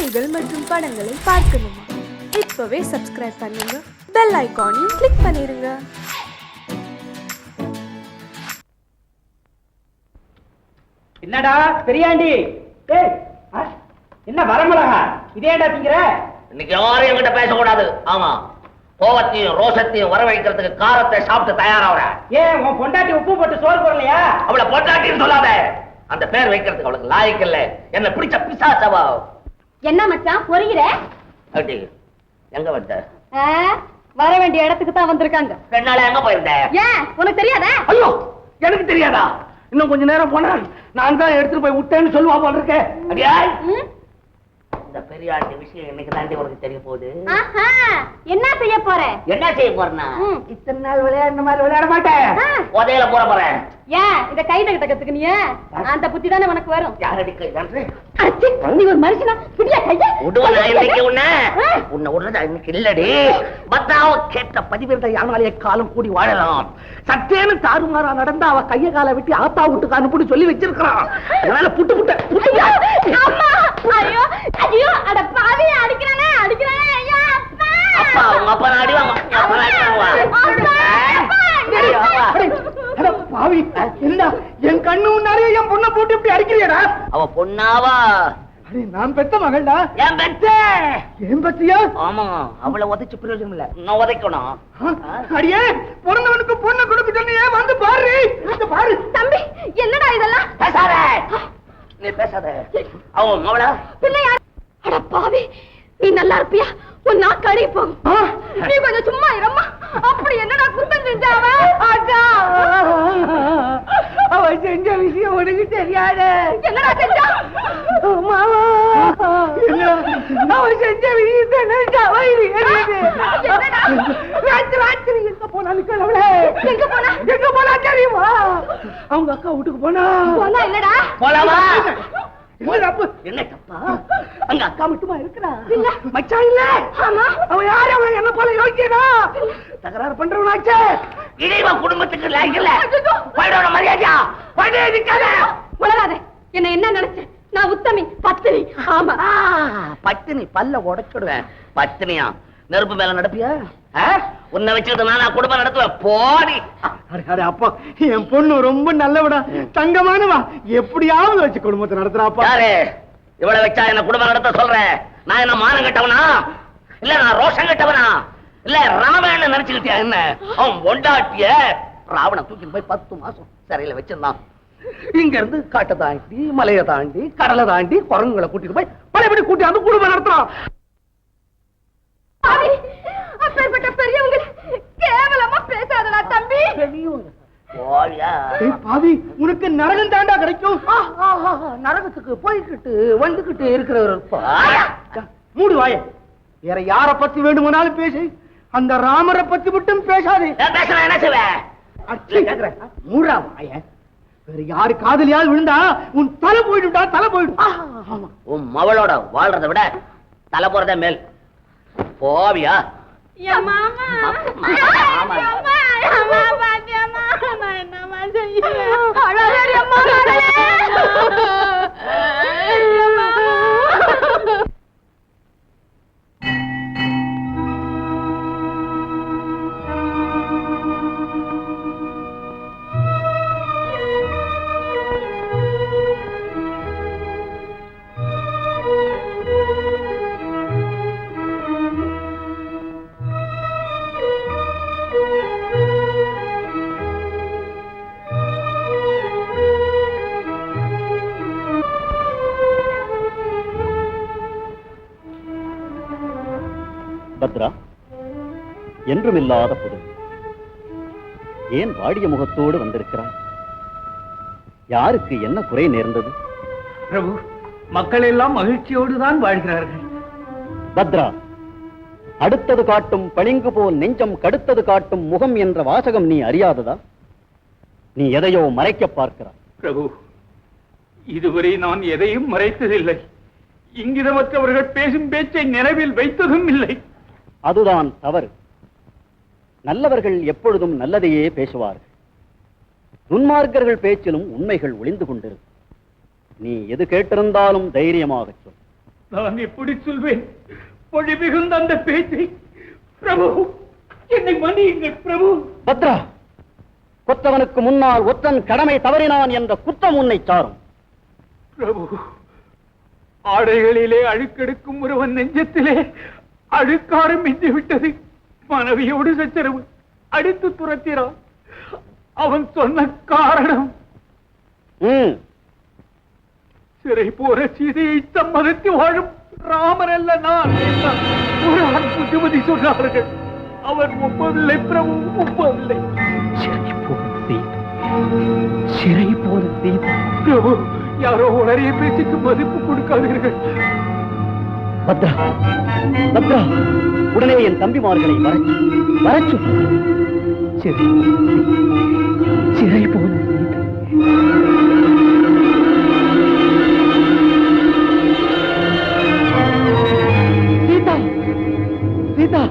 செய்திகள் மற்றும் படங்களை பார்க்கணுமா? இப்பவே சப்ஸ்கிரைப் பண்ணுங்க, பெல் ஐகானையும் கிளிக் பண்ணிருங்க. என்னடா பெரியாண்டி, என்ன வரமிளகா இதேடா திங்கிற? இன்னைக்கு யாரும் என்கிட்ட பேசக்கூடாது. ஆமா, கோவத்தையும் ரோஷத்தையும் வரவழைக்கிறதுக்கு காரத்தை சாப்பிட்டு தயாராகிற. ஏன் உன் பொண்டாட்டி உப்பு போட்டு சோறு போடலையா? அவளை பொண்டாட்டின்னு சொல்லாத, அந்த பேர் வைக்கிறதுக்கு அவளுக்கு லாய்க்கு இல்ல. என்ன பிடிச்ச பிசாசவா. என்ன மச்சான் பொறுகிற? அப்படி எங்க வந்த? வர வேண்டிய இடத்துக்கு தான் வந்திருக்காங்க. 2 நாளா எங்க போயிருந்த? ஏன் உனக்கு தெரியாதா? ஐயோ, எனக்கு தெரியாதா? இன்னும் கொஞ்ச நேரம் போனா நான் தான் எடுத்துட்டு போய் விட்டேன்னு சொல்லுவா போல இருக்கேன். அடியா, இந்த பெரியாண்டி விஷயம் இன்னைக்கு தாண்டி உனக்கு தெரிய போகுது. என்ன செய்ய போற? என்ன செய்ய போறேன்னா, இத்தனை நாள் விளையாடுன மாதிரி விளையாட மாட்டேன். உதையில போறேன். ஏன் இந்த கை தகத்துக்கு நீ அந்த புத்தி தானே உனக்கு வரும்? யாரடி கை தானே? நீ ஒரு மனுஷனா? பிடியா கைய உடுவனா இன்னைக்கு உன்னை உடனே இன்னைக்கு இல்லடி. பத்தாவ கேட்ட பதிவிருந்த யானாலே காலம் கூடி வாழலாம். சத்தேன்னு தாறுமாறா நடந்தா அவ கைய காலை வெட்டி ஆத்தா வீட்டுக்கு அனுப்பிட்டு சொல்லி வச்சிருக்கான். அதனால புட்டு புட்ட ஐயோ ஐயோ, அட பாவி, அடிக்கிறானே அடிக்கிறானே. ஐயோ அப்பா, உங்க அப்பா அடிவாங்க. பாவி, என்ன என் கண்ணு முன்னாடியே என் பொண்ணை போட்டு இப்படி அடிக்கிறியடா? அவ பொண்ணாவா? நான் பெத்த மகள்டா. என் பெத்த ஏன் பத்தியா? ஆமா, அவளை உதைச்சு பிரயோஜனம் இல்ல, நான் உதைக்கணும். அடியே, பிறந்தவனுக்கு பொண்ணை கொடுக்க சொன்னியே, வந்து பாரு. பாரு தம்பி, என்னடா இதெல்லாம்? பேசாத, நீ பேசாத. அவன் அவளா பிள்ளை யார்? அட பாவி, நீ நல்லா இருப்பியா? உன் நாக்கு அழுகி போகும். நீ கொஞ்சம் சும்மா இரும்மா. அப்படி என்னடா குத்தம் செஞ்சாவ? அவ செஞ்ச விஷயம் உனக்கு தெரியாது. என்னடா செஞ்சா? அவ செஞ்ச விஷயத்தை ராத்திரி எங்க போனான்னு கேளவளே. எங்க போனா தெரியுமா? அவங்க அக்கா வீட்டுக்கு போனா. இல்லடா போலாமா? என்ன தப்பா? அங்க அக்கா மட்டுமா இருக்கிறா? மச்சான் இல்ல. அவ யாரு? அவன் என்ன போல யோசிக்கிறா? தகராறு பண்றவனாச்சே. இடைவ குடும்பத்துக்கு லாய்க்கல. போயிடோட மரியாதையா போயிட்டே நிக்காத. உலகாத. என்ன நினைச்ச? நான் உத்தமி, பத்தினி. ஆமா, பத்தினி பல்ல உடைச்சுடுவேன். பத்தினியா? நெருப்பு மேல நடப்பியா? உன்னை வச்சுக்கிட்டு நானா குடும்பம் நடத்துவேன். போடி. அப்பா, என் பொண்ணு ரொம்ப நல்லவடா, தங்கமானவா. எப்படியாவது வச்சு குடும்பத்தை நடத்துறாப்பா. யாரு இவளை வச்சா என்ன குடும்பம் நடத்த சொல்றேன்? நான் என்ன மானம் கட்டவனா? இல்ல நான் ரோஷம் கட்டவனா? இல்ல ராவணன் நினைச்சுக்கிட்டியா என்ன? அவன் பொண்டாட்டிய ராவணன் தூக்கி போய் 10 மாசம் சிறையில வச்சிருந்தான். இங்க இருந்து காட்டை தாண்டி, மலையை தாண்டி, கடலை தாண்டி, குரங்குகளை கூட்டிட்டு போய் பழையபடி கூட்டி வந்து குடும்பம் நடத்துறான். அப்பேற்பட்ட பெரியவங்க கேவலமா பேசாதடா தம்பி. பாவி, உனக்கு நரகம் தாண்டா கிடைக்கும். நரகத்துக்கு போய்கிட்டு வந்துகிட்டு இருக்கிறவர் மூடு வாய. வேற யார பத்தி வேண்டுமானாலும் பேசு, அந்த ராமரை பத்தி மட்டும் பேசாதே. என்ன செய்வேன்? மூடா வாய. வேற யாரு காதலியால் விழுந்தா உன் தலை போயிடுடா, தலை போயிடும். உன் மவளோட வாழ்றதை விட தலை போறதே மேல். போவியா? பத்ரா, என்றுமில்லாத புது, ஏன் வாடிய முகத்தோடு வந்திருக்கிறாய்? யாருக்கு என்ன குறை நேர்ந்தது? பிரபு, மக்கள் எல்லாம் மகிழ்ச்சியோடு தான் வாழ்கிறார்கள். பத்ரா, அடுத்தது காட்டும் பளிங்கு போல் நெஞ்சம் கடுத்தது காட்டும் முகம் என்ற வாசகம் நீ அறியாததா? நீ எதையோ மறைக்க பார்க்கிறாய். பிரபு, இதுவரை நான் எதையும் மறைத்ததில்லை. இங்கிதமற்றவர்கள் பேசும் பேச்சை நினைவில் வைத்ததும் இல்லை. அதுதான் தவறு. நல்லவர்கள் எப்பொழுதும் நல்லதையே பேசுவார்கள். துன்மார்க்கர்கள் பேச்சிலும் உண்மைகள் ஒளிந்து கொண்டிருக்கும். நீ எது கேட்டிருந்தாலும் தைரியமாக சொல். நான் எப்படி சொல்வேன் பொழி மிகுந்த அந்த பேச்சை? பிரபு, என்னை மன்னியுங்கள் பிரபு. பத்ரா, கொத்தவனுக்கு முன்னால் ஒற்றன் கடமை தவறினான் என்ற குற்றம் உன்னை சாரும். பிரபு, ஆடைகளிலே அழுக்கெடுக்கும் ஒருவன் நெஞ்சத்திலே அழுக்காரம் மிஞ்சி விட்டது. மனைவியோடு சச்சரவு, அடித்து துரத்தினான். அவன் சொன்ன காரணம் சிறை போற சீதையை சம்மதித்து வாழும் ராமன் அல்ல நான். ஒரு ஆண் புத்திமதி சொன்னார்கள். அவன் ஒப்பதில்லை பிரபு, ஒப்பதில்லை. சிறை போல சீதை. பிரபு, யாரோ உளறிய பேச்சுக்கு மதிப்பு கொடுக்காதீர்கள். பத்ரா, பத்ரா, உடனே என் தம்பிமார்களை வரச்சு. சிறை போல சீதா, சீதா.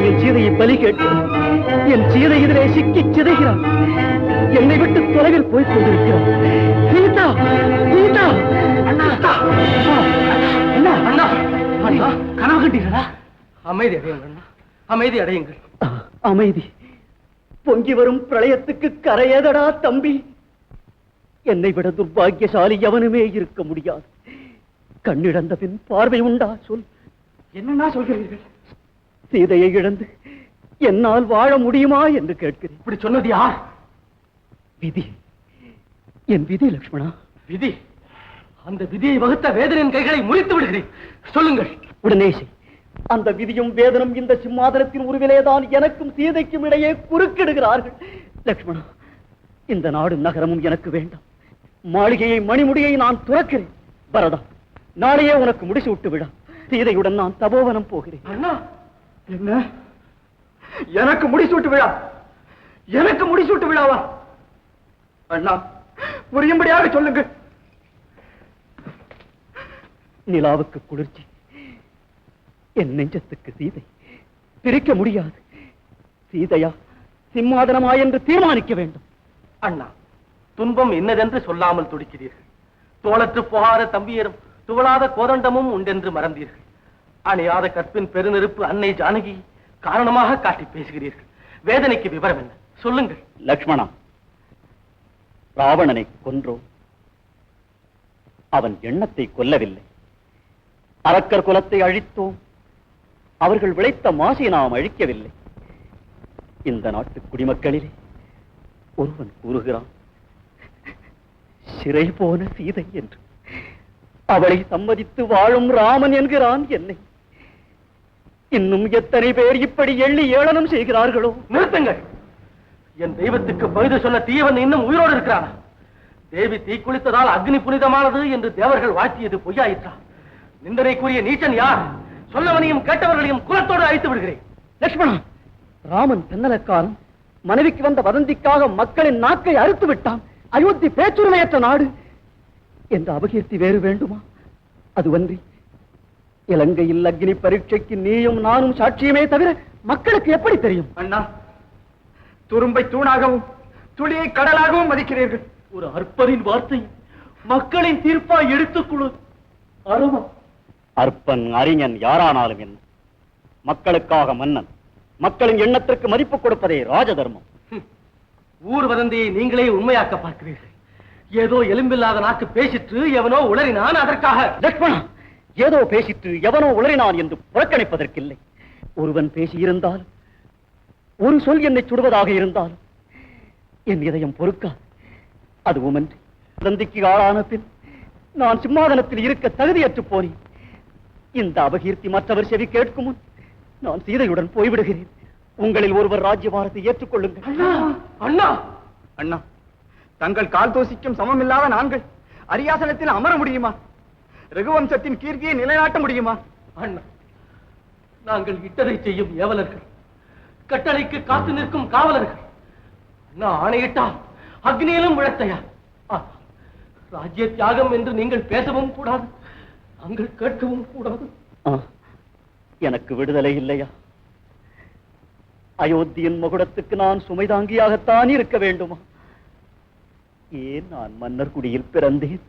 என் சீதையை பலி கேட்டு என் சீதை இதிலே சிக்கி சிதைகிறான். என்னை விட்டு தொலைவில் போய்க் கொண்டிருக்கிறான். சீதா, சீதா. அண்ணா, அண்ணா, அண்ணா, அண்ணா, கனவு கண்டீர்களா? அமைதி அடையுங்கள் அண்ணா, அமைதி அடையுங்கள். அமைதி. பொங்கி வரும் பிரளயத்துக்கு கரையேதடா தம்பி. என்னை விட துர்பாகியசாலி எவனுமே இருக்க முடியாது. கண்ணிழந்த பின் பார்வை உண்டா? சொல். என்னன்னா சொல்கிறீர்கள்? சீதையை இழந்து என்னால் வாழ முடியுமா என்று கேட்கிறேன். இப்படி சொன்னது யார்? விதி. என் விதி லக்ஷ்மணா. விதி? அந்த விதியை வகுத்த வேதனின் கைகளை முறித்து விடுகிறேன். சொல்லுங்கள். உடனே அந்த விதியும் வேதனும் இந்த சிம்மாதனத்தின் உருவிலேதான் எனக்கும் சீதைக்கும் இடையே குறுக்கிடுகிறார்கள். லக்ஷ்மணா, இந்த நாடும் நகரமும் எனக்கு வேண்டாம். மாளிகையை மணிமுடியை நான் துறக்கிறேன். பரதா, நாளையே உனக்கு முடிச்சு விட்டு விட சீதையுடன் நான் தபோவனம் போகிறேன். அண்ணா, என்ன எனக்கு முடிசூட்டு விழா? எனக்கு முடிசூட்டு விழாவா? அண்ணா, புரியும்படியாக சொல்லுங்கள். நிலாவுக்கு குளிர்ச்சி, என் நெஞ்சத்துக்கு சீதை. பிரிக்க முடியாது. சீதையா சிம்மாதனமா என்று தீர்மானிக்க வேண்டும். அண்ணா, துன்பம் என்னதென்று சொல்லாமல் துடிக்கிறீர்கள். தோளற்று போகாத தம்பியரும் துவளாத கோதண்டமும் உண்டென்று மறந்தீர்கள். அணையாத கற்பின் பெருநெருப்பு அன்னை ஜானகி காரணமாக காட்டி பேசுகிறீர்கள். வேதனைக்கு விவரம் என்ன? சொல்லுங்கள். லக்ஷ்மணா, ராவணனை கொன்றோம். அவன் எண்ணத்தை கொல்லவில்லை. அரக்கர் குலத்தை அழித்தோம். அவர்கள் விளைத்த மாசை நாம் அழிக்கவில்லை. இந்த நாட்டு குடிமக்களிலே ஒருவன் கூறுகிறான், சிறை போன சீதை என்று. அவளை சம்மதித்து வாழும் ராமன் என்கிறான் என்னை. இன்னும் எத்தனை பேர் இப்படி எள்ளி ஏளனம் செய்கிறார்களோ? நிறுத்துங்கள். என் தெய்வத்துக்கு பகுதி சொல்ல தீவன் இன்னும் உயிரோடு இருக்கிறானா? தேவி தீக்குளித்ததால் அக்னி புனிதமானது என்று தேவர்கள் வாழ்த்தியது பொய்யாயிற்றா? நிந்தனைக்குரிய நீச்சன் யார்? சொல்லவனையும் கேட்டவர்களையும் குலத்தோடு அழைத்து விடுகிறேன். லக்ஷ்மணா, ராமன் தென்னலக்காரன் மனைவிக்கு வந்த வதந்திக்காக மக்களின் நாக்கை அறுத்து விட்டான். அயோத்தி பேச்சுரிமையற்ற நாடு என்ற அபகீர்த்தி வேறு வேண்டுமா? அதுவன்றி இலங்கையில் அக்னி பரீட்சைக்கு நீயும் நானும் சாட்சியமே தவிர மக்களுக்கு எப்படி தெரியும்? அண்ணா, துரும்பை தூணாகவும் துளியை கடலாகவும் மதிக்கிறீர்கள். ஒரு அற்பரின் வார்த்தை மக்களின் தீர்ப்பாய் எடுத்துக்கொள்ளு. அருமா அற்பன் அறிஞன் யாரானாலும் என்ன, மக்களுக்காக மன்னன். மக்களின் எண்ணத்திற்கு மதிப்பு கொடுப்பதே ராஜதர்மம். ஊர் வதந்தியை நீங்களே உண்மையாக்க பார்க்கிறீர்கள். ஏதோ எலும்பில்லாத நாக்கு பேசிட்டு எவனோ உளறினான், அதற்காக. லக்ஷ்மணா, ஏதோ பேசிட்டு எவனோ உளறினான் என்று புறக்கணிப்பதற்கில்லை. ஒருவன் பேசியிருந்தால், ஒரு சொல் என்னை சுடுவதாக இருந்தால் என் இதயம் பொறுக்காது. அதுவுமன்றி வதந்திக்கு ஆளான பின் நான் சிம்மாதனத்தில் இருக்க தகுதியற்று போனேன். இந்த அபகீர்த்தி மற்றவர் செவி கேட்கும் முன் நான் சீதையுடன் போய்விடுகிறேன். உங்களில் ஒருவர் ராஜ்யபாரத்தை ஏற்றுக்கொள்ளுங்கள். அண்ணா அண்ணா, தங்கள் கால் தோசிக்கும் சமமில்லாத நாங்கள் அரியாசனத்தில் அமர முடியுமா? ரகுவம்சத்தின் கீர்த்தியை நிலைநாட்ட முடியுமா? அண்ணா, நாங்கள் இட்டதை செய்யும் ஏவலர்கள், கட்டளைக்கு காத்து நிற்கும் காவலர்கள். அண்ணா ஆணையிட்டால் அக்னியிலும் விழத்தையா? ராஜ்ய தியாகம் என்று நீங்கள் பேசவும் கூடாது, நாங்கள் கேட்கவும் கூடாது. எனக்கு விடுதலை இல்லையா? அயோத்தியின் மகுடத்துக்கு நான் சுமைதாங்கியாகத்தான் இருக்க வேண்டுமா? ஏன் நான் மன்னர் குடியில் பிறந்தேன்,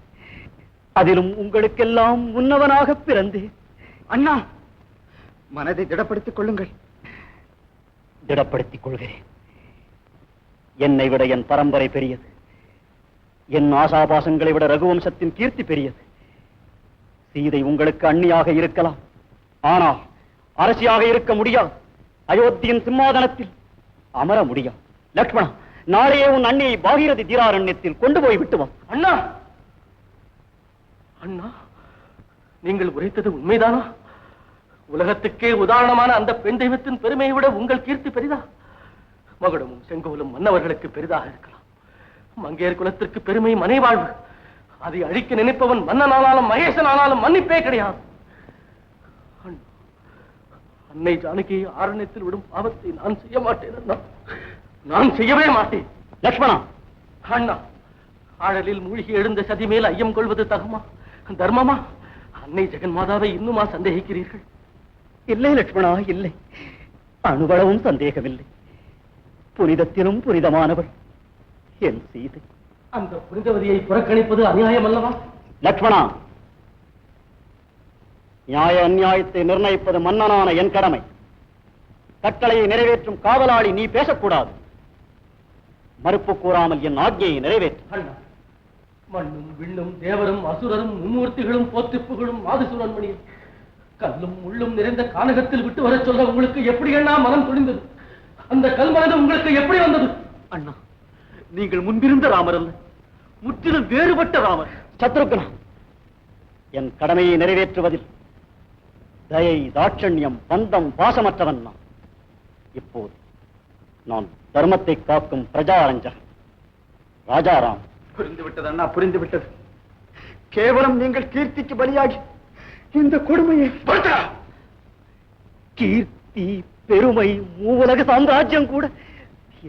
அதிலும் உங்களுக்கெல்லாம் முன்னவனாக பிறந்தேன். அண்ணா, மனதை திடப்படுத்திக் கொள்ளுங்கள். திடப்படுத்திக் கொள்கிறேன். என்னை விட என் பரம்பரை பெரியது, என் ஆசாபாசங்களை விட ரகுவம்சத்தின் கீர்த்தி பெரியது. சீதை உங்களுக்கு அண்ணியாக இருக்கலாம், ஆனால் அரசியாக இருக்க முடியாது. அயோத்தியின் சிம்மாதனத்தில் அமர முடியாது. லக்ஷ்மணா, நாளையே உன் அண்ணியை பாகீரதி தீராரண்யத்தில் கொண்டு போய் விட்டு வா. அண்ணா, அண்ணா, நீங்கள் உரைத்தது உண்மைதானா? உலகத்துக்கே உதாரணமான அந்த பெண் தெய்வத்தின் பெருமையை விட உங்கள் கீர்த்தி பெரிதா? மகுடமும் செங்கோலும் மன்னவர்களுக்கு பெரிதாக இருக்கலாம், மங்கையர் குலத்திற்கு பெருமை மனை வாழ்வு. அதை அழிக்க நினைப்பவன் மன்னனானாலும் மகேசனானாலும் மன்னிப்பே கிடையாது. அன்னை ஜானகியை ஆரண்யத்தில் விடும் பாவத்தை நான் செய்ய மாட்டேன் அண்ணா, நான் செய்யவே மாட்டேன். லக்ஷ்மணா, அண்ணா, ஆழலில் மூழ்கி எழுந்த சதி மேல் ஐயம் கொள்வது தகுமா, தர்மமா? அன்னை ஜெகன்மாதாவை இன்னுமா சந்தேகிக்கிறீர்கள்? இல்லை லக்ஷ்மணா, இல்லை. அணுவளவும் சந்தேகமில்லை. புனிதத்திலும் புனிதமானவள் என் சீதை. அந்த புனிதவதியை புறக்கணிப்பது அநியாயம் அல்லவா? லக்ஷ்மணா, நியாய அநியாயத்தை நிர்ணயிப்பது மன்னனான என் கடமை. கட்டளையை நிறைவேற்றும் காவலாளி நீ பேசக்கூடாது. மறுப்பு கூறாமல் என் ஆజ్ఞையை நிறைவேற்று. அண்ணா, மண்ணும் விண்ணும் தேவரும் அசுரரும் மும்மூர்த்திகளும் போத்திப்புகளும் மாதுசுரன்மணியும் கல்லும் முள்ளும் நிறைந்த கானகத்தில் விட்டு வரச் சொல்ல உங்களுக்கு எப்படி அண்ணா மனம் துணிந்தது? அந்த கல்மனது உங்களுக்கு எப்படி வந்தது? அண்ணா, நீங்கள் முன்பிருந்த ராமர் அல்ல, முற்றிலும் வேறுபட்ட ராமர். சத்ருக்னா, என் கடமையை நிறைவேற்றுவதில் தயை, தாட்சண்யம், பந்தம், பாசமற்றவன் நான். இப்போது நான் தர்மத்தை காக்கும் பிரஜாரஞ்சகன் ராஜாராம். புரிந்துவிட்டது அண்ணா, புரிந்துவிட்டது. கேவலம் நீங்கள் கீர்த்திக்கு பலியாகி இந்த கொடுமையை கீர்த்தி, பெருமை, மூவுலக சாம்ராஜ்யம் கூட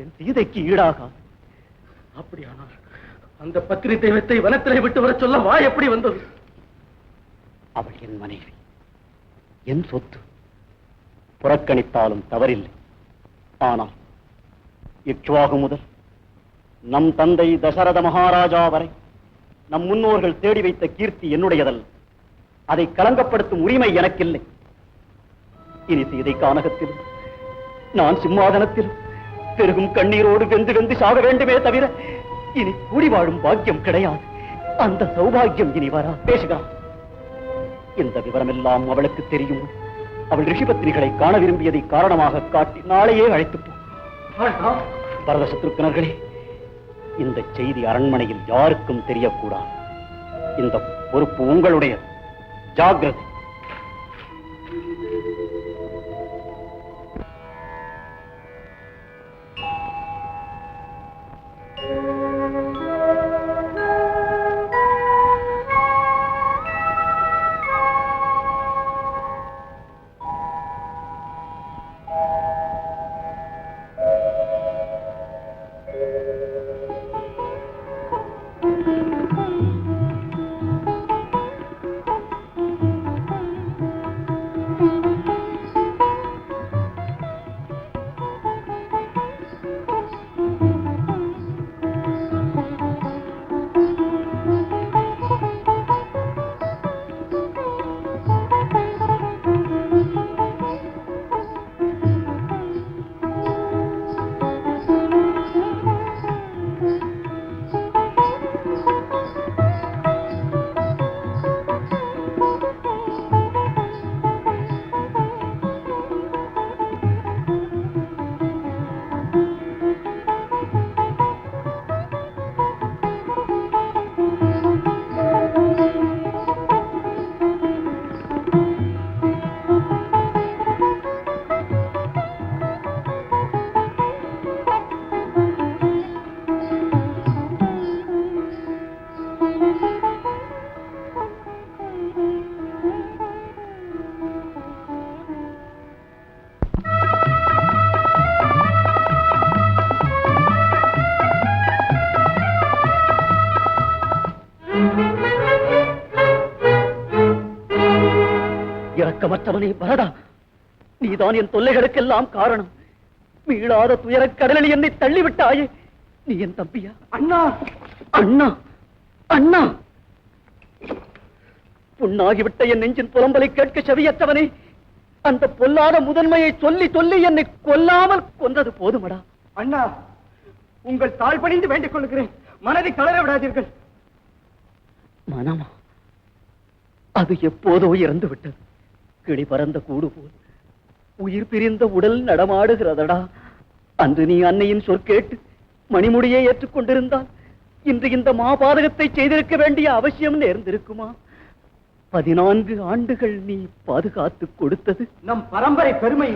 என் சீதைக்கு ஈடாகாது. அப்படியானால் அந்த பத்திரி தெய்வத்தை வனத்திலே விட்டு வர சொல்ல வா எப்படி வந்தது? அவள் என் மனைவி, என் சொத்து. புறக்கணித்தாலும் தவறில்லை. ஆனால் இக்ஷ்வாகு முதல் நம் தந்தை தசரத மகாராஜா வரை நம் முன்னோர்கள் தேடி வைத்த கீர்த்தி என்னுடையதல்ல. அதை கலங்கப்படுத்தும் உரிமை எனக்கில்லை. இனி சீதை கானகத்திலும் நான் சிம்மாதனத்திலும் பெருகும் கண்ணீரோடு வெந்து வெந்து சாக வேண்டுமே தவிர இனி கூடி வாழும் பாக்கியம் கிடையாது. அந்த சௌபாகியம் இனி வரா. பேசுகிறான். இந்த விவரமெல்லாம் அவளுக்கு தெரியும். அவள் ரிஷிபத்னிகளை காண விரும்பியதை காரணமாக காட்டி நாளையே அழைத்து போ. பரத சத்ருக்கனர்களே, இந்த செய்தி அரண்மனையில் யாருக்கும் தெரியக்கூடாது. இந்த பொறுப்பு உங்களுடையது. ஜாக்கிரதை. இரக்கமற்றவனே பரதா, நீதான் என் தொல்லைகளுக்கெல்லாம் காரணம். மீளாத துயரக் கடலில் என்னை தள்ளிவிட்டாயே. நீ என் தம்பியா? அண்ணா அண்ணா அண்ணா! புண்ணாகிவிட்ட என் நெஞ்சின் புலம்பலை கேட்க செவியற்றவனே, அந்த பொல்லாத முதன்மையை சொல்லி சொல்லி என்னை கொல்லாமல் கொன்றது போதுமடா. அண்ணா, உங்கள் தாழ் பணிந்து வேண்டிக் கொள்கிறேன், மனதை கலர விடாதீர்கள். மனமா? அது எப்போதோ இறந்து விட்டது. கிளி பறந்த கூடு போல் உயிர் பிரிந்த உடல் நடமாடுகிறதடா. அன்று நீ அன்னையின் சொற்கேட்டு மணிமுடியை ஏற்றுக்கொண்டிருந்தால் இன்று இந்த மாபாதகத்தை செய்திருக்க வேண்டிய அவசியம் நேர்ந்திருக்குமா? 14 ஆண்டுகள் நீ பாதுகாத்து கொடுத்தது நம் பரம்பரை பெருமை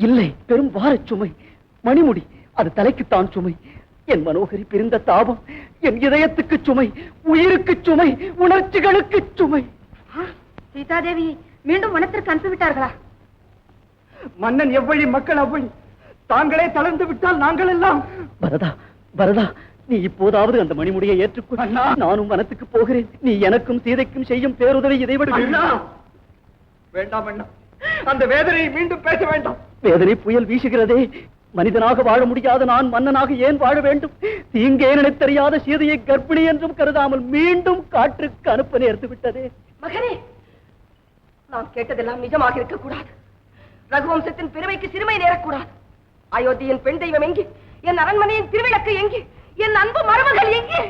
இல்லை, பெரும் வாரச் சுமை. மணிமுடி அது தலைக்குத்தான் சுமை. என் மனோகரி பிரிந்த தாபம் என் இதயத்துக்கு சுமை, உயிருக்கு சுமை, உணர்ச்சிகளுக்கு சுமை. சீதாதேவி மீண்டும் வனத்திற்கு அனுப்பிவிட்டார்களா? மன்னன் எவ்வழி மக்கள் அவ்வழி. தாங்களே தளர்ந்து விட்டால் நாங்கள் எல்லாம். பரதா பரதா, நீ இப்போதாவது அந்த மணிமுடியை ஏற்றுக்கொள். அண்ணா, நானும் வனத்துக்கு போகிறேன். நீ எனக்கும் சீதைக்கும் செய்யும் பேருதவி இதைவிட அண்ணா வேண்டாம் அண்ணா, அந்த வேதனையை மீண்டும் பேச வேண்டாம். வேதனை புயல் வீசுகிறதே. மனிதனாக வாழ முடியாத நான் மன்னனாக ஏன் வாழ வேண்டும்? தீங்கே நினைத்தறியாத சீதையை கர்ப்பிணி என்றும் கருதாமல் மீண்டும் காற்றுக்கு அனுப்ப நேர்ந்து விட்டதே. மகனே, நான் கேட்டதெல்லாம் நிஜமாக இருக்கக்கூடாது. ரகுவம்சத்தின் பெருமைக்கு சிறுமை நேரக்கூடாது. அயோத்தியின் பெண் தெய்வம் எங்கே? என் அரண்மனையின் திருவிளக்கு எங்கே? என் அன்பு மருமகள் எங்கே?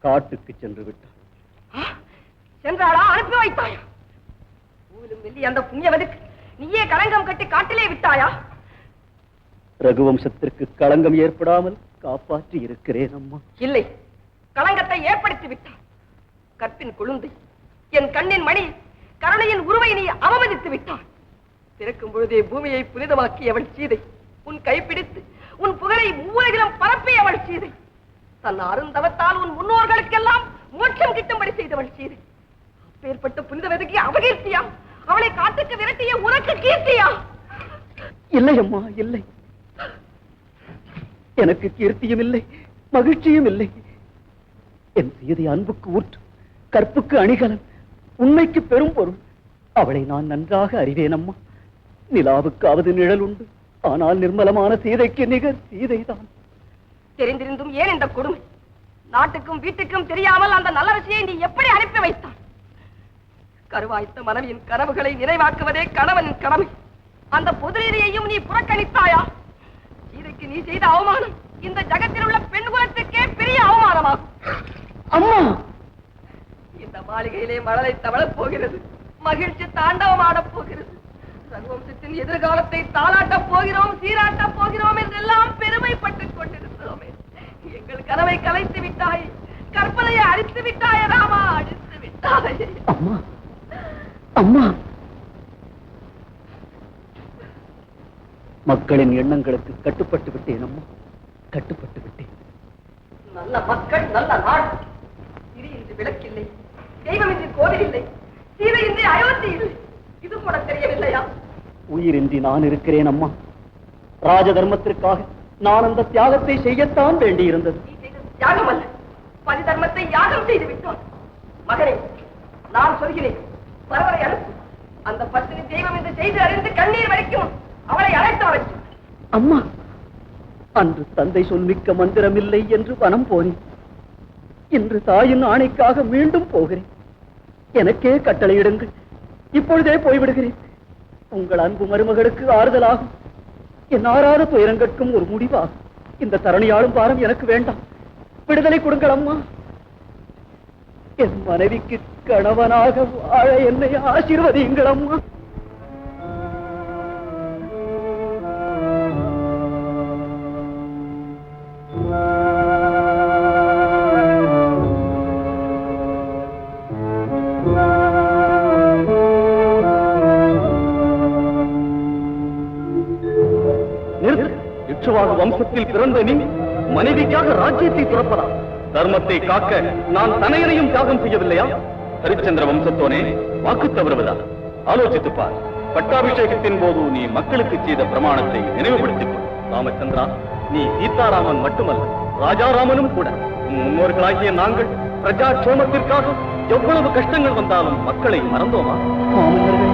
காட்டுக்கு சென்று விட்டார். சென்றாளா? அனுப்பி வைத்தாயா? ஊலும் வெள்ளி அந்த புண்ணியவனுக்கு நீயே களங்கம் கட்டி காட்டிலே விட்டாயா? ரகுவம்சத்திற்கு களங்கம் ஏற்படாமல் காப்பாற்றி இருக்கிறேன் அம்மா. இல்லை, களங்கத்தை ஏற்படுத்தி விட்டார். கற்பின் குழுந்தை, என் கண்ணின் மணி, கருணையின் உருவை நீ அவமதித்து விட்டார். பிறக்கும் பொழுதே பூமியை புனிதமாக்கியவள் சீதை. உன் கைப்பிடித்து உன் புகழை மூலகிலும் பரப்பியவள் சீதை. தன் அருந்தவத்தால் உன் முன்னோர்களுக்கெல்லாம் மோட்சம் கிட்டும்படி செய்தவள் சீதை. அப்பேற்பட்ட புனித வெதுக்கி அவகீர்த்தியா? அவளை காட்டுக்கு விரட்டிய உனக்கு கீர்த்தியா? இல்லை அம்மா, இல்லை. எனக்கு கீர்த்தியும் இல்லை, மகிழ்ச்சியும் இல்லை. என் சீதை அன்புக்கு ஊற்று, கற்புக்கு அணிகலன், உண்மைக்கு பெரும் பொருள். அவளை நான் நன்றாக அறிவேன் அம்மா. நிலாவுக்காவது நிழல் உண்டு, ஆனால் நிர்மலமான சீதைக்கு நிகர் சீதைதான். தெரிந்திருந்தும் ஏன் இந்த கொடுமை? நாட்டுக்கும் வீட்டுக்கும் தெரியாமல் அந்த நல்லரசியை நீ எப்படி அனுப்பி வைத்தான்? கருவாய்த்த மனைவியின் கனவுகளை நினைவாக்குவதே கணவனின் கடமை. அந்த பொதுநீதியையும் நீ புறக்கணித்தாயா? சீதைக்கு நீ செய்த அவமானம் இந்த ஜகத்தில் உள்ள பெண் குலத்துக்கே பெரிய அவமானமாகும். அம்மா, இந்த மாளிகையிலே மழலை தவழப் போகிறது, மகிழ்ச்சி தாண்டவம் ஆடப் போகிறது. ரகுவம்சத்தின் எதிர்காலத்தை தாளாட்டப் போகிறோம், சீராட்டப் போகிறோம் என்றெல்லாம் பெருமைப்பட்டுக் கொண்டிருக்கிறோமே. எங்கள் கனவை கலைத்து விட்டாய், கற்பனையை அழித்து விட்டாய் ராமா, அழித்து விட்டாய். அம்மா, அம்மா. மக்களின் எண்ணங்களுக்கு கட்டுப்பட்டு விட்டேன் அம்மா, கட்டுப்பட்டு விட்டேன். நல்ல மக்கள், நல்ல நாடு. திரியின்றி விளக்கில்லை, தெய்வமின்றி கோவில் இல்லை, சீதையின்றி அயோத்தி இல்லை. இது கூட தெரியவில்லையா? உயிரின்றி நான் இருக்கிறேன் அம்மா. ராஜ தர்மத்திற்காக நான் அந்த தியாகத்தை செய்யத்தான் வேண்டியிருந்தது. நீ செய்தது தியாகம் அல்ல, பதி தர்மத்தை யாகம் செய்து விட்டோம். மகனே, நான் சொல்கிறேன், பரவரை அனுப்பு. அந்த பத்தினி தெய்வம் என்று செய்து அறிந்து கண்ணீர் வரைக்கும் அவளை அழைத்து வச்சு. அம்மா, அன்று தந்தை சொல்மிக்க மந்திரமில்லை என்று வனம் போனேன். இன்று தாயின் ஆணைக்காக மீண்டும் போகிறேன். எனக்கே கட்டளையிடுங்கள், இப்பொழுதே போய்விடுகிறேன். உங்கள் அன்பு மருமகளுக்கு ஆறுதலாகும், என் ஆறாத துயரங்கட்கும் ஒரு முடிவாகும். இந்த தரணியாளும் பாரம் எனக்கு வேண்டாம். விடுதலை கொடுங்கள் அம்மா. என் மனைவிக்கு கணவனாக வாழ என்னை ஆசீர்வதியுங்கள் அம்மா. இக்ஷுவாகு வம்சத்தில் பிறந்த நீ மனைவிக்காக ராஜ்யத்தை துறப்பதா? தர்மத்தை காக்க நான் தனையனையும் தியாகம் செய்யவில்லையா? ஹரிச்சந்திர வம்சத்தோனே, வாக்கு தவறுவதா? ஆலோசித்துப் பார். பட்டாபிஷேகத்தின் போது நீ மக்களுக்கு செய்த பிரமாணத்தை நினைவுபடுத்திக் கொள். ராமச்சந்திரா, நீ சீதாராமன் மட்டுமல்ல, ராஜாராமனும் கூட. முன்னோர்களாகிய நாங்கள் பிரஜா சோமத்திற்காக எவ்வளவு கஷ்டங்கள் வந்தாலும் மக்களை மறந்தோமா? மாமன்னர்களே,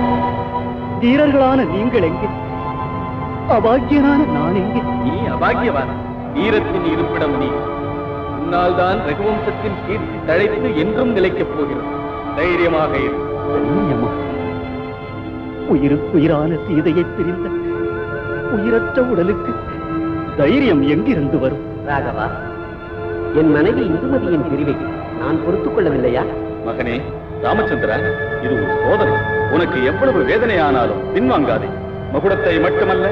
வீரர்களான நீங்கள் எங்கே? அபாக்கியனான நான் எங்கே? நீ அபாகியவான, வீரத்தின் இருப்பிடம் நீ. உன்னால் தான் ரகுவம்சத்தின் கீர்த்தி தழைத்து என்றும் நிலைக்கப் போகிறது. தைரியமாக இரு. தைரியமா? உயிருக்குயிரான சீதையை பிரிந்த உயிரற்ற உடலுக்கு தைரியம் எங்கிருந்து வரும்? ராகவா, என் மனைவி இந்துமதியின் பிரிவை நான் பொறுத்துக் கொள்ளவில்லையா? மகனே ராமச்சந்திரா, இது ஒரு சோதனை. உனக்கு எவ்வளவு வேதனையானாலும் பின்வாங்காதே. மகுடத்தை மட்டுமல்ல,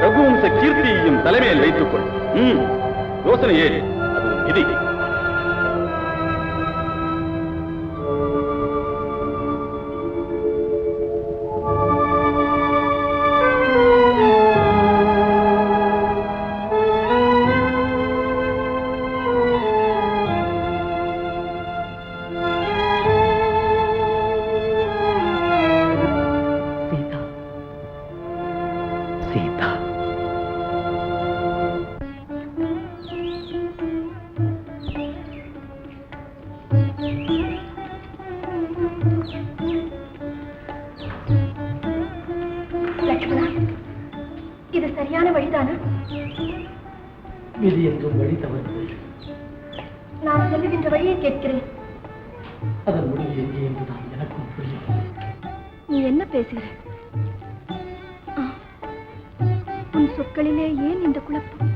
ரகுவம்ச கீர்த்தியையும் தலைமையில் வைத்துக் கொள். யோசனையே, அது ஒரு விதி. சீதா, லட்சுமணா, இது சரியான வழிதானா? விதி என்றும் வழி தவறு. நான் சொல்லுகின்ற வழியை கேட்கிறேன். அதன் முடிவு எங்கே என்றுதான் எனக்கும் புரியும். நீ என்ன பேசுகிறாய்? உன் சொற்களிலே ஏன் இந்த குழப்பம்?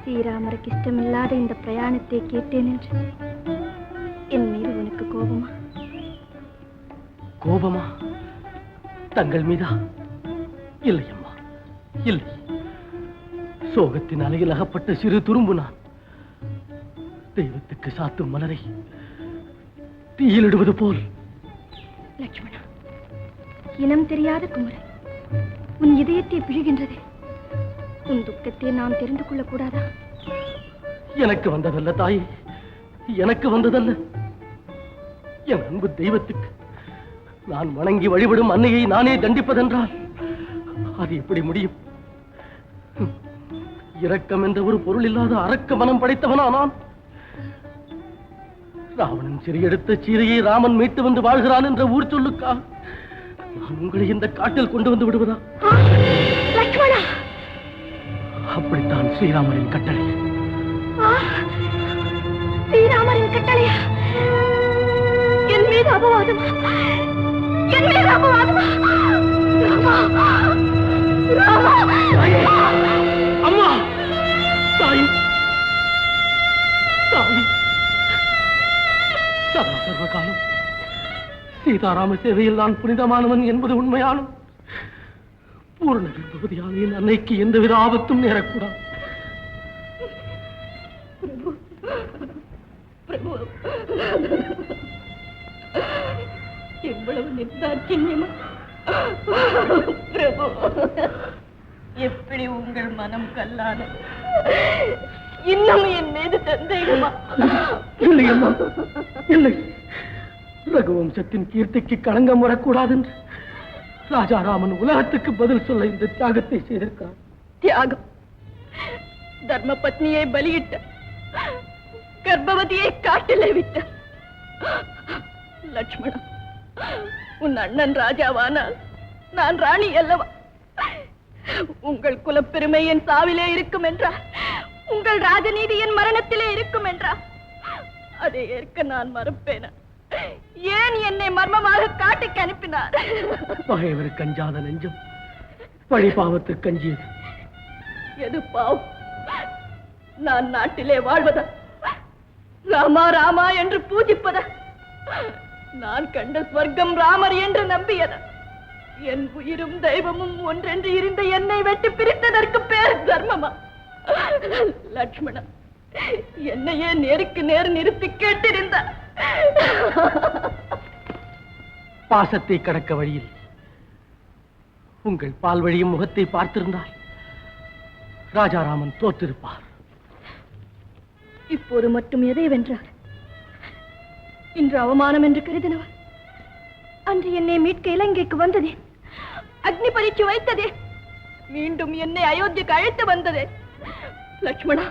ஸ்ரீராமருக்கு இஷ்டமில்லாத இந்த பிரயாணத்தை கேட்டேன் என்று என் மீது உனக்கு கோபமா? கோபமா? தங்கள் மீதா? இல்லை அம்மா, இல்லை. சோகத்தின் அலையில் அகப்பட்ட சிறு துரும்பு நான். தெய்வத்துக்கு சாத்தும் மலரை தீயிலிடுவது போல். லட்சுமணா, இனம் தெரியாத குமரன் உன் இதயத்தை பிழிகின்றதே. உன் துக்கத்தை நான் தெரிந்து கொள்ளக் கூடாதா? எனக்கு வந்ததல்ல தாயே, எனக்கு வந்ததல்ல. என் அன்பு தெய்வத்துக்கு நான் வணங்கி வழிபடும் அன்னையை நானே தண்டிப்பதென்றால் அது எப்படி முடியும்? இரக்கம் என்ற ஒரு பொருள் இல்லாத அரக்க மனம் படைத்தவனா நான்? ராவணன் சிறையெடுத்த சீதையை ராமன் மீட்டு வந்து வாழ்கிறான் என்ற ஊர் சொல்லுக்கா நான் உங்களை இந்த காட்டில் கொண்டு வந்து விடுவதா? லட்சுமணா, அப்படித்தான் ஸ்ரீராமரின் கட்டளை. ஸ்ரீராமரின் கட்டளையா? என் மீது அபவாதமா? என் மீது அபவாதமா? ராமா, ராமா. அம்மா, தாய், தாய். சதா சர்வ காலம் சீதாராம சேவையில் நான் புனிதமானவன் என்பது உண்மையானும் பூர்ண கர்ப்பவதியான என் அன்னைக்கு எந்தவித ஆபத்தும் நேரக்கூடாது. எவ்வளவு நிர்தாட்சியமா! பிரபு, எப்படி உங்கள் மனம் கல்லான? இன்னும் என் மீது சந்தேகமா? இல்லை அம்மா, இல்லை. ரகுவம்சத்தின் கீர்த்திக்கு களங்கம் வரக்கூடாது என்று ராஜாராமன் உலகத்துக்கு பதில் சொல்ல இந்த தியாகத்தை செய்திருக்கிறார். தியாகம்? தர்ம பத்னியை பலியிட்ட, கர்ப்பவதியை காட்டிலே விட்ட. லட்சுமணா, உன் அண்ணன் ராஜாவானால் நான் ராணி அல்லவா? உங்கள் குலப்பெருமை என் சாவிலே இருக்கும் என்றார், உங்கள் ராஜநீதி என் மரணத்திலே இருக்கும் என்றார். அதை ஏற்க நான் மறுப்பேனா? ஏன் என்னை மர்மமாக காட்டுக்கு அனுப்பினார்? பகைவருக்கு அஞ்சாத நெஞ்சம் பழிபாவத்திற்கு அஞ்சியது. எது பாவம்? நான் நாட்டிலே வாழ்வதா? ராமா ராமா என்று பூஜிப்பதா? நான் கண்ட ஸ்வர்க்கம் ராமர் என்று நம்பியதா? என் உயிரும் தெய்வமும் ஒன்றென்று இருந்த என்னை வெட்டி பிரித்ததற்கு பேர் தர்மமா? லட்சுமணா, என்னையே நேருக்கு நேர் நிறுத்தி கேட்டிருந்தார். பாசத்தை கடக்க வழியில் உங்கள் பால் வழியும் முகத்தை பார்த்திருந்தால் ராஜாராமன் தோற்றிருப்பார். இப்போது மட்டும் எதை வென்றார்? இன்று அவமானம் என்று கருதினவர் அன்று என்னை மீட்க இலங்கைக்கு வந்ததே, அக்னி பரீட்சை வைத்ததே, மீண்டும் என்னை அயோத்திக்கு அழைத்து வந்ததே. லட்சுமணா,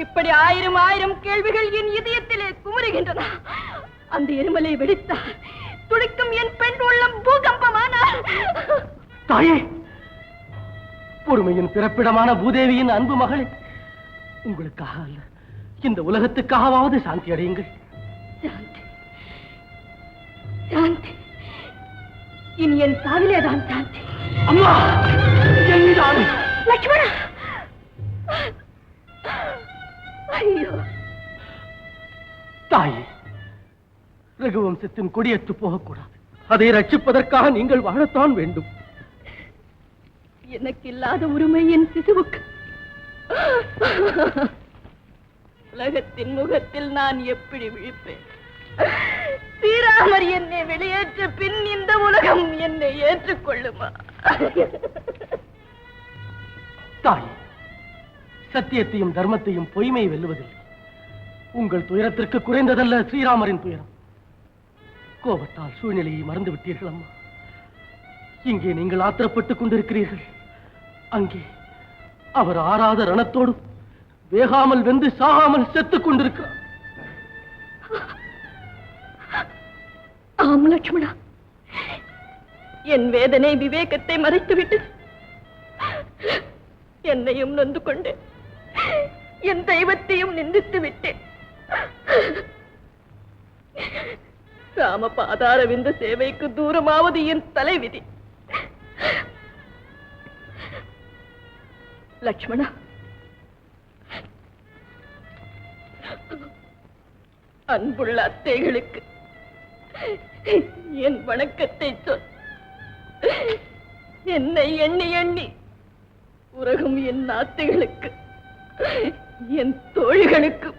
இப்படி ஆயிரம் ஆயிரம் கேள்விகள் என் இதயத்திலே குமுறுகின்றன. அந்த எரிமலை வெடித்தால் துடிக்கும் என் பெண் உள்ளம் பூகம்பமானார். தாயே, பொறுமையின் பிறப்பிடமான பூதேவியின் அன்பு மகளே, உங்களுக்காக அல்ல, இந்த உலகத்துக்காகவாவது சாந்தி அடையுங்கள். சாந்தி, சாந்தி, இனி என் சாவிலேதான் சாந்தி. அம்மா, என்னிதான் லட்சுமணா! ஐயோ தாயே, ரகுவம்சத்தின் கொடியற்று போகக்கூடாது. அதை ரட்சிப்பதற்காக நீங்கள் வாழத்தான் வேண்டும். எனக்கு இல்லாத உரிமை என் சிசுவுக்கு. உலகத்தின் முகத்தில் நான் எப்படி விழிப்பேன்? ஸ்ரீராமர் என்னை வெளியேற்ற பின் இந்த உலகம் என்னை ஏற்றுக்கொள்ளுமா? தாயே, சத்தியத்தையும் தர்மத்தையும் பொய்மை வெல்லுவதில்லை. உங்கள் துயரத்திற்கு குறைந்ததல்ல ஸ்ரீராமரின் துயரம். கோபத்தால் சூழ்நிலையை மறந்து விட்டீர்கள் அம்மா. இங்கே நீங்கள் ஆத்திரப்பட்டுக் கொண்டிருக்கிறீர்கள், அங்கே அவர் ஆறாத ரணத்தோடு வேகாமல் வெந்து சாகாமல் செத்துக் கொண்டிருக்கிறார். ஆம் லட்சுமணா, என் வேதனை விவேகத்தை மறைத்துவிட்டது. என்னையும் நொந்து கொண்டேன், என் தெய்வத்தையும் நிந்தித்து விட்டேன். ராம பாதார விந்த சேவைக்கு தூரமாவது என் தலைவிதி. லட்சுமணா, அன்புள்ள அத்தைகளுக்கு என் வணக்கத்தை சொல். என்னை எண்ணி எண்ணி உலகம் என் நாத்தைகளுக்கு, என் தோழிகளுக்கு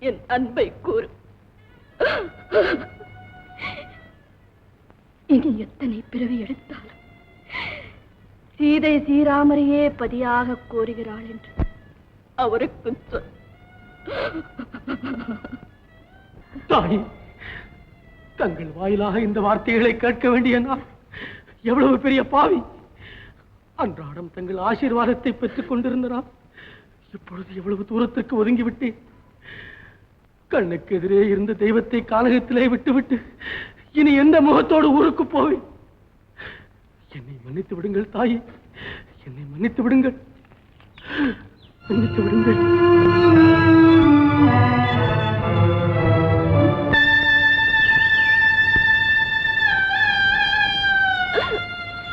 என் அன்பை கூறு. இனி எத்தனை பிறவி எடுத்தாலும் சீதை ஸ்ரீராமரையே பதியாக கோருகிறாள் என்று அவருக்கு சொல். தாய், தங்கள் வாயிலாக இந்த வார்த்தைகளை கேட்க வேண்டிய நான் எவ்வளவு பெரிய பாவி! அன்றாடம் தங்கள் ஆசீர்வாதத்தை பெற்றுக் கொண்டிருந்தனால் இப்பொழுது எவ்வளவு தூரத்திற்கு ஒதுங்கிவிட்டேன். கண்ணுக்கு எதிரே இருந்த தெய்வத்தை கானகத்திலே விட்டுவிட்டு இனி எந்த முகத்தோடு ஊருக்கு போவேன்? என்னை மன்னித்து விடுங்கள் தாயே, என்னை மன்னித்து விடுங்கள், மன்னித்து விடுங்கள்.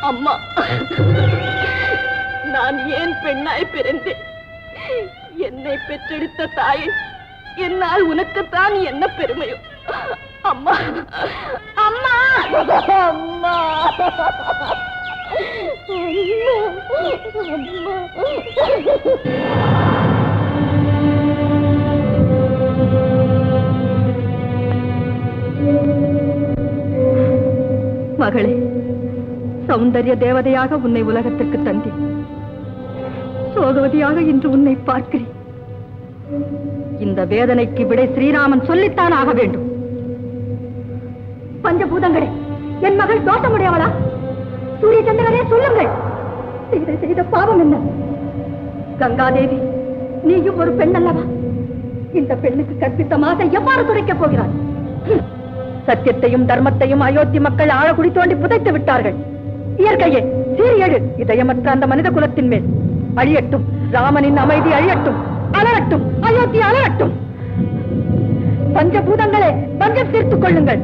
அம்மா, நான் ஏன் பெண்ணாய் பிறந்தேன்? என்னை பெற்றெடுத்த தாயை என்னால் உனக்குத்தான் என்ன பெருமையோ? அம்மா, அம்மா, அம்மா, மகளே, சௌந்தர்ய தேவதையாக உன்னை உலகத்திற்கு தந்தேன். சோதவதியாக இன்று உன்னை பார்க்கிறேன். இந்த வேதனைக்கு விடை ஸ்ரீராமன் சொல்லித்தான் ஆக வேண்டும். பஞ்சபூதங்களே, என் மகள் தோஷமுடையவளா? சூரிய சந்திரனே சொல்லுங்கள், செய்த பாவம் என்ன? கங்காதேவி, நீயும் ஒரு பெண் அல்லவா? இந்த பெண்ணுக்கு கற்பித்த மாசை எவ்வாறு துடைக்கப் போகிறார்? சத்தியத்தையும் தர்மத்தையும் அயோத்தி மக்கள் ஆழகுடி தோண்டி புதைத்து விட்டார்கள். இயற்கையே சீரியழு, இதயமற்ற அந்த மனித குலத்தின் மேல் அழியட்டும். ராமனின் அமைதி அழியட்டும், அலரட்டும், அயோத்தி அலரட்டும். பஞ்சபூதங்களே, பஞ்சம் தீர்த்துக் கொள்ளுங்கள்.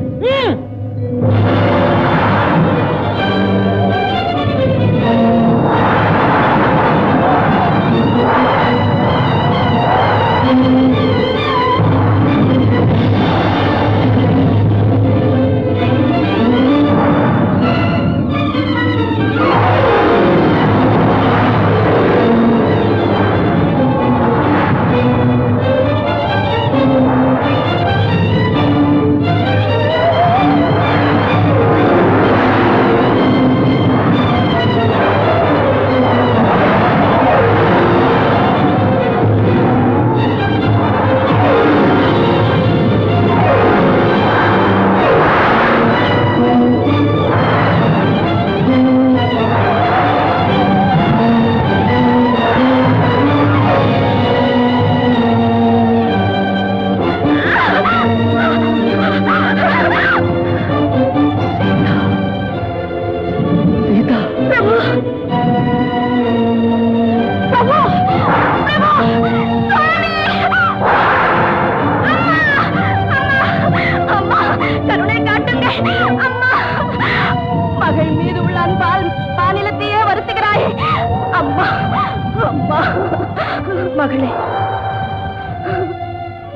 மகளே,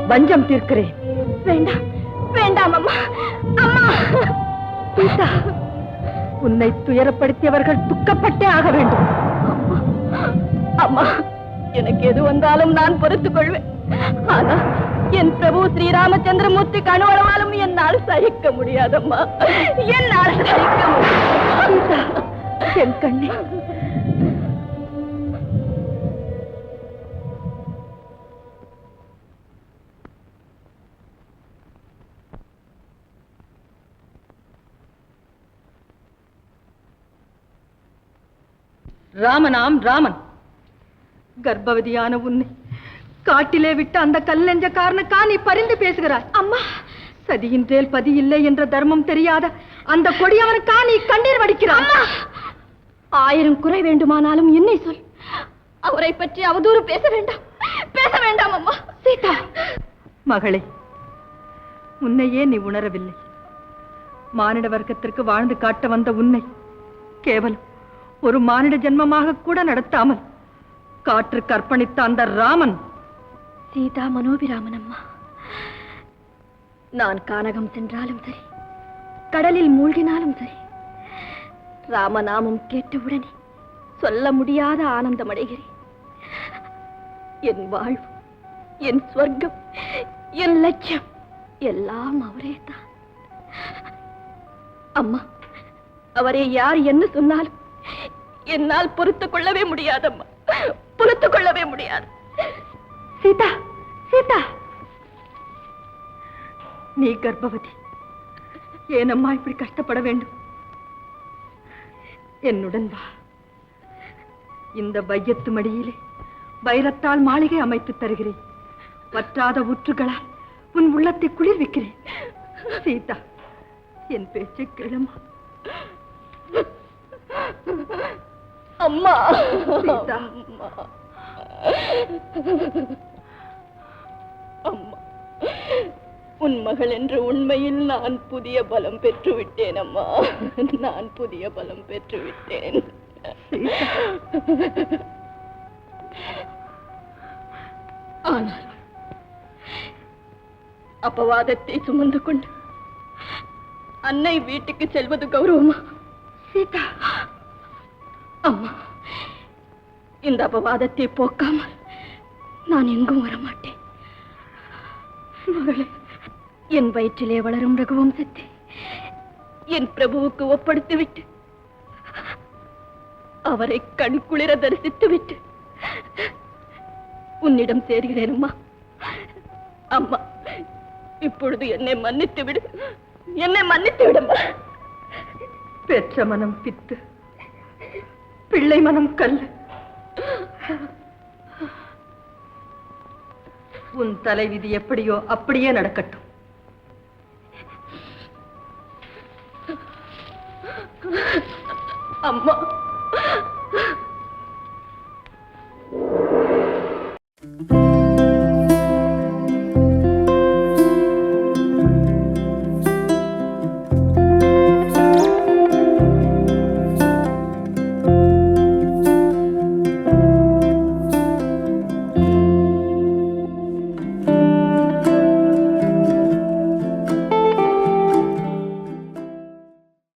வஞ்சம் தீர்க்கிறேன். வேண்டாம் வேண்டாம் அம்மா. அம்மா சீதா, உன்னை துயரப்படுத்தியவர்கள் துக்கப்பட்டே ஆக வேண்டும். அம்மா, எனக்கு எது வந்தாலும் நான் பொறுத்துக் கொள்வேன். ஆனா என் பிரபு ஸ்ரீராமச்சந்திரமூர்த்திக்கு அணுவளவாலும் என்னால் சகிக்க முடியாதம்மா, என்னால் சகிக்க முடியாது. என் கண்ணே, ராமனாம் ராமன், கர்ப்பவதியான உன்னை காட்டிலே விட்டு அந்த கல்லெஞ்சக்காரனுக்கா நீ பரிந்து பேசுகிறாய்? அம்மா, சதியின்றேல் பதி இல்லை என்ற தர்மம் தெரியாத அந்த கொடியவனுக்கா நீ கண்ணீர் வடிக்கிறாய்? 1000 குறை வேண்டுமானாலும் என்னை சொல், அவரை பற்றி அவதூறு பேச வேண்டாம், பேச வேண்டாம் அம்மா. சீதா மகளே, உன்னையே நீ உணரவில்லை. மானிட வர்க்கத்திற்கு வாழ்ந்து காட்ட வந்த உன்னை கேவலம் ஒரு மானிட ஜென்மமாக கூட நடத்தாமல் காற்று கற்பணித்த அந்த ராமன் சீதா மனோபிராமன். அம்மா, நான் கானகம் சென்றாலும் சரி, கடலில் மூழ்கினாலும் சரி, ராமநாமம் கேட்டவுடனே சொல்ல முடியாத ஆனந்தம் அடைகிறேன். என் வாழ்வு, என் ஸ்வர்க்கம், என் லட்சியம் எல்லாம் அவரே தான். அம்மா, அவரை யார் என்ன சொன்னாலும் என்னால் பொறுத்துக் கொள்ளவே முடியாதம்மா, பொறுத்துக் கொள்ளவே முடியாது. சீதா, சீதா, நீ கர்ப்பவதி, ஏனம்மா இப்படி கஷ்டப்பட வேண்டும்? என்னுடன் வா. இந்த வையத்து மடியிலே வைரத்தால் மாளிகை அமைத்து தருகிறேன். வற்றாத ஊற்றுகளால் உன் உள்ளத்தை குளிர்விக்கிறேன். சீதா, என் பேச்சை கேளம்மா. அம்மா, சீதா, அம்மா, உன் மகள் என்ற உண்மையில் நான் புதிய பலம் பெற்று விட்டேன். அம்மா, நான் புதிய பலம் பெற்று விட்டேன். ஆனால் அப்பவாதத்தை சுமந்து கொண்டு அன்னை வீட்டுக்கு செல்வது கௌரவமா? சீதா, அம்மா, இந்த அபவாதத்தை போக்காமல் நான் எங்கும் வரமாட்டேன். மகளே, என் வயிற்றிலே வளரும் ரகுவம்சத்தை என் பிரபுவுக்கு ஒப்படைத்துவிட்டு அவரை கண்குளிர தரிசித்துவிட்டு உன்னிடம் சேர்கிறேன். அம்மா, அம்மா, இப்பொழுது என்னை மன்னித்து விடு, என்னை மன்னித்து விடம்மா. பெற்ற மனம் பித்து, பிள்ளை மனம் கல். உன் தலைவிதி எப்படியோ அப்படியே நடக்கட்டும். அம்மா,